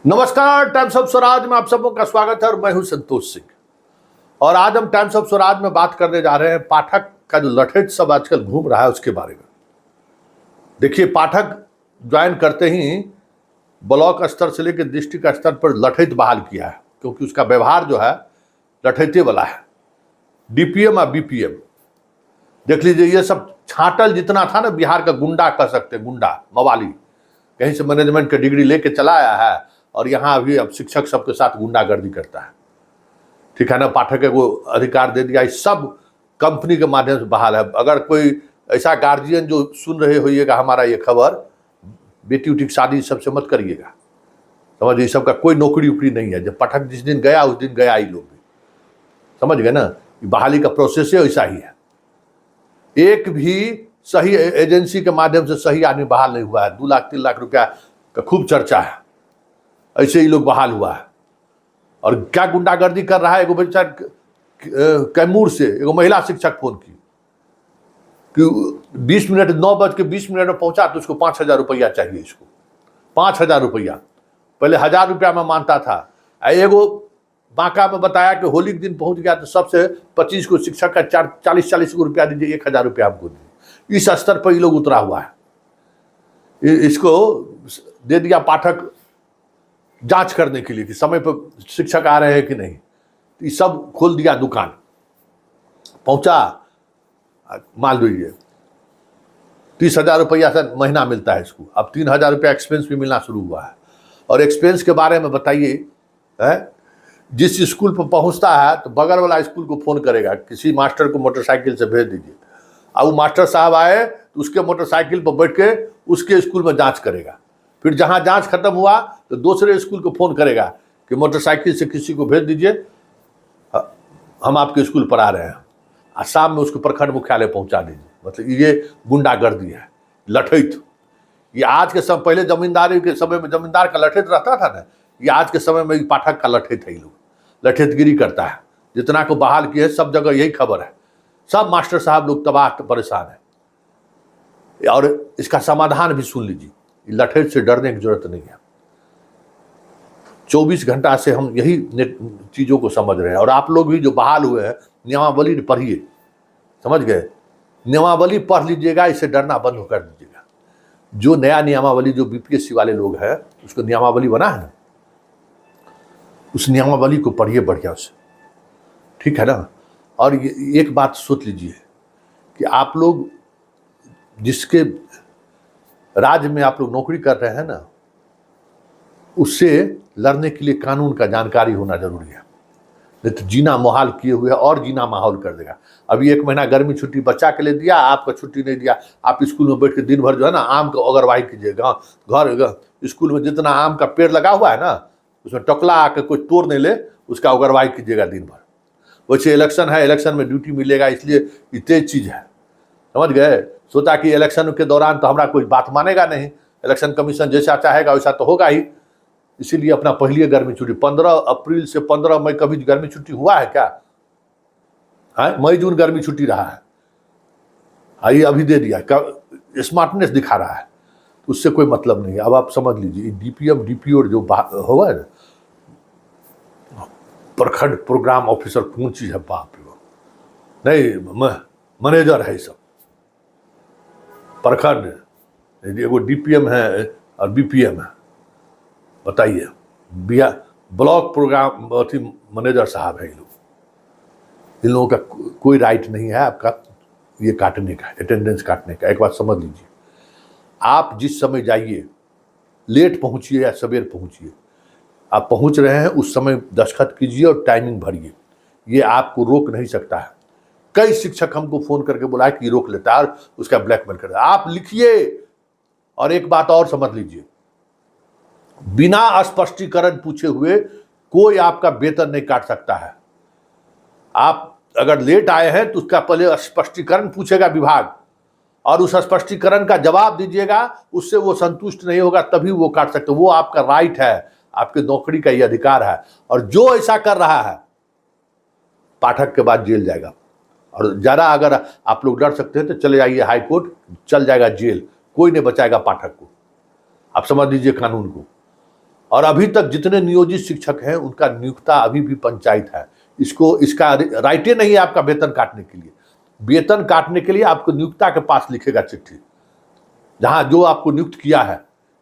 नमस्कार, times of Swaraj में आप सबों का स्वागत है और मैं हूं संतोष सिंह। और आज हम टाइम्स ऑफ स्वराज में बात करने जा रहे हैं पाठक का जो लठेठ सब आजकल घूम रहा है उसके बारे में। देखिए, पाठक ज्वाइन करते ही ब्लॉक स्तर से लेकर डिस्ट्रिक्ट स्तर पर लठेठ बहाल किया है, क्योंकि उसका व्यवहार जो है लठेठे वाला है। डीपीएम और बीपीएम देख लीजिए, ये सब छाटल जितना था ना, बिहार का गुंडा कह सकते हैं, गुंडा मवाली, कहीं से मैनेजमेंट की डिग्री लेके चला आया है और यहाँ अभी अब शिक्षक सबके साथ गुंडागर्दी करता है। ठीक है ना, पाठक को अधिकार दे दिया, इस सब कंपनी के माध्यम से बहाल है। अगर कोई ऐसा गार्जियन जो सुन रहे होइएगा हमारा ये खबर, बेटी उटी की शादी सबसे मत करिएगा, समझिए, सब का कोई नौकरी उकरी नहीं है। जब पाठक जिस दिन गया उस दिन गया ही लोग भी, समझ गए ना। बहाली का प्रोसेस है ऐसा ही है। एक भी सही एजेंसी के माध्यम से सही आदमी बहाल नहीं हुआ है। 2 लाख 3 लाख रुपया का खूब चर्चा है, ऐसे ही लोग बहाल हुआ है। और क्या गुंडागर्दी कर रहा है, एगो बच्चा कैमूर से एगो महिला शिक्षक फोन की कि 20 मिनट 9:20 में पहुंचा तो उसको 5,000 रुपया चाहिए। इसको 5,000 रुपया, पहले 1,000 रुपया में मानता था। एगो बांका में बताया कि होली के दिन पहुंच गया तो सबसे 25 को शिक्षक का 40-40 को रुपया दीजिए, 1,000 रुपया हमको दीजिए। इस स्तर पर ये लोग उतरा हुआ है। इसको दे दिया पाठक जांच करने के लिए कि समय पर शिक्षक आ रहे हैं कि नहीं। ये सब खोल दिया दुकान, पहुंचा, मान लीजिए 30,000 रुपया से महीना मिलता है इसको। अब 3,000 रुपया एक्सपेंस भी मिलना शुरू हुआ है। और एक्सपेंस के बारे में बताइए, जिस स्कूल पर पहुंचता है तो बगल वाला स्कूल को फोन करेगा, किसी मास्टर को मोटरसाइकिल से भेज दीजिए। अब वो मास्टर साहब आए तो उसके मोटरसाइकिल पर बैठ के उसके स्कूल में जांच करेगा। फिर जहां जांच खत्म हुआ तो दूसरे स्कूल को फोन करेगा कि मोटरसाइकिल से किसी को भेज दीजिए, हम आपके स्कूल पर आ रहे हैं। और शाम में उसको प्रखंड मुख्यालय पहुंचा दीजिए। मतलब ये गुंडागर्दी है, लठैत। ये आज के समय, पहले जमींदारी के समय में जमींदार का लठैत रहता था ना, ये आज के समय में पाठक का लठैत है। ये लोग लठैतगिरी करता है। जितना को बहाल किया है सब जगह यही खबर है, सब मास्टर साहब लोग तबाह परेशान है। और इसका समाधान भी सुन लीजिए, लठैत से डरने की जरूरत नहीं है। 24 घंटा से हम यही चीजों को समझ रहे हैं। और आप लोग भी जो बहाल हुए हैं, नियमावली पढ़िए, समझ गए, नियमावली पढ़ लीजिएगा, इससे डरना बंद कर दीजिएगा। जो नया नियमावली, जो बीपीएससी वाले लोग हैं, उसको नियमावली बना है ना, उस नियमावली को पढ़िए बढ़िया से, ठीक है ना। और एक बात सोच लीजिए कि आप लोग जिसके राज्य में आप लोग नौकरी कर रहे हैं ना, उससे लड़ने के लिए कानून का जानकारी होना जरूरी है। नहीं तो जीना मुहाल किए हुए और जीना माहौल कर देगा। अभी 1 महीना गर्मी छुट्टी बच्चा के लिए दिया, आपका छुट्टी नहीं दिया। आप स्कूल में बैठ के दिन भर जो है ना आम का अगरवाही कीजिएगा। घर स्कूल में जितना आम का पेड़ लगा हुआ है ना, उसमें टकला आकर कोई तोड़ नहीं ले, उसका अगरवाही कीजिएगा दिन भर। वैसे इलेक्शन है, इलेक्शन में ड्यूटी मिलेगा, इसलिए ये तेज चीज है, समझ गए। सोचा कि इलेक्शन के दौरान तो हमारा कोई बात मानेगा नहीं, इलेक्शन कमीशन जैसा चाहेगा वैसा तो होगा ही, इसीलिए अपना पहली गर्मी छुट्टी 15 अप्रैल से 15 मई, कभी गर्मी छुट्टी हुआ है क्या? हाँ, मई जून गर्मी छुट्टी रहा है, ये अभी दे दिया, स्मार्टनेस दिखा रहा है, उससे कोई मतलब नहीं है। अब आप समझ लीजिए, डीपीएम डीपीओ जो हुआ है, प्रखंड प्रोग्राम ऑफिसर कौन चीज है, बाप रे, नहीं मैनेजर है सब प्रखंड। एगो डीपीएम है और बीपीएम है, बताइए। ब्लॉक प्रोग्राम अथी मैनेजर साहब है। इन लोगों का कोई राइट नहीं है आपका ये काटने का, अटेंडेंस काटने का। एक बात समझ लीजिए, आप जिस समय जाइए, लेट पहुंचिए या सवेर पहुंचिए, आप पहुंच रहे हैं उस समय दस्तखत कीजिए और टाइमिंग भरिए। ये आपको रोक नहीं सकता है। कई शिक्षक हमको फोन करके बुलाए कि रोक लेता है और उसका ब्लैकमेल करता है। आप लिखिए। और एक बात और समझ लीजिए, बिना स्पष्टीकरण पूछे हुए कोई आपका वेतन नहीं काट सकता है। आप अगर लेट आए हैं तो उसका पहले स्पष्टीकरण पूछेगा विभाग, और उस स्पष्टीकरण का जवाब दीजिएगा। उससे वो संतुष्ट नहीं होगा तभी वो काट सकते। वो आपका राइट है, आपके नौकरी का ये अधिकार है। और जो ऐसा कर रहा है, पाठक के बाद जेल जाएगा। और ज़्यादा अगर आप लोग डर सकते हैं तो चले जाइए हाई कोर्ट, चल जाएगा जेल, कोई नहीं बचाएगा पाठक को। आप समझ लीजिए कानून को। और अभी तक जितने नियोजित शिक्षक हैं उनका नियुक्ता अभी भी पंचायत है। इसका राइटे नहीं है आपका वेतन काटने के लिए। वेतन काटने के लिए आपको नियुक्ता के पास लिखेगा चिट्ठी, जहां जो आपको नियुक्त किया है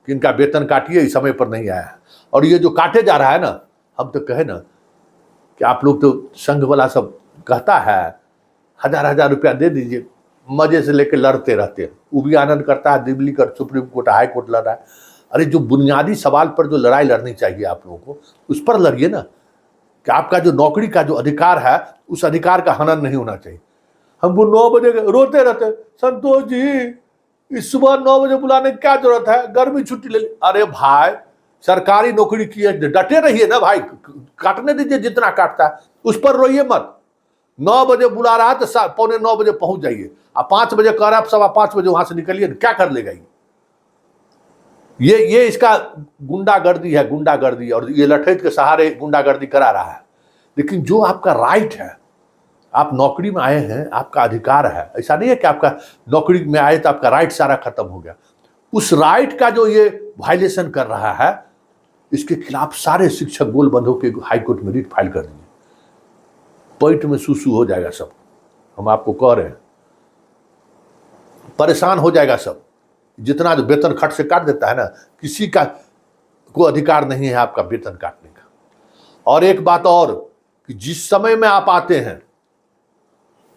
कि इनका वेतन काटिए, इस समय पर नहीं आया है। और ये जो काटे जा रहा है ना, हम तो कहे ना कि आप लोग तो संघ वाला सब कहता है 1000-1000 रुपया दे दीजिए, मजे से लेके लड़ते रहते हैं। वो भी आनंद करता है, दिल्ली का सुप्रीम कोर्ट, हाई कोर्ट लड़ रहा है। अरे जो बुनियादी सवाल पर जो लड़ाई लड़नी चाहिए आप लोगों को, उस पर लड़िए ना, कि आपका जो नौकरी का जो अधिकार है उस अधिकार का हनन नहीं होना चाहिए। हमको 9 बजे रोते रहते, संतोष जी इस सुबह 9 बजे बुलाने की क्या जरूरत है, गर्मी छुट्टी ले ली। अरे भाई सरकारी नौकरी की है, डटे रहिए ना भाई, काटने दीजिए जितना काटता है, उस पर रोइए मत। 9 बजे बुला रहा है तो 8:45 बजे पहुंच जाइए। आप 5 बजे कह रहे हैं, आप 5:15 बजे वहां से निकलिए, क्या कर लेगा ये इसका गुंडागर्दी है, गुंडागर्दी। और ये लठैत के सहारे गुंडागर्दी करा रहा है। लेकिन जो आपका राइट है, आप नौकरी में आए हैं, आपका अधिकार है। ऐसा नहीं है कि आपका नौकरी में आए तो आपका राइट सारा खत्म हो गया। उस राइट का जो ये वायलेशन कर रहा है, इसके खिलाफ सारे शिक्षक गोल बंद होकर हाईकोर्ट में रिट फाइल कर दिए। पेट में सुसु हो जाएगा सब, हम आपको कह रहे हैं, परेशान हो जाएगा सब। जितना जो वेतन खट से काट देता है ना, किसी का कोई अधिकार नहीं है आपका वेतन काटने का। और एक बात और, कि जिस समय में आप आते हैं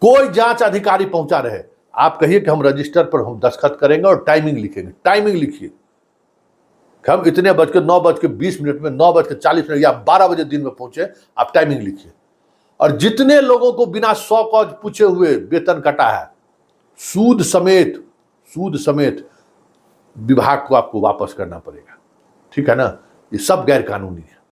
कोई जांच अधिकारी पहुंचा रहे, आप कहिए कि हम रजिस्टर पर हम दस्तखत करेंगे और टाइमिंग लिखेंगे। टाइमिंग लिखिए, हम इतने 9:20 में, 9:40 या 12 बजे दिन में पहुंचे, आप टाइमिंग लिखिए। और जितने लोगों को बिना सौ कौज पूछे हुए वेतन कटा है, सूद समेत विभाग को आपको वापस करना पड़ेगा। ठीक है ना, ये सब गैर कानूनी है।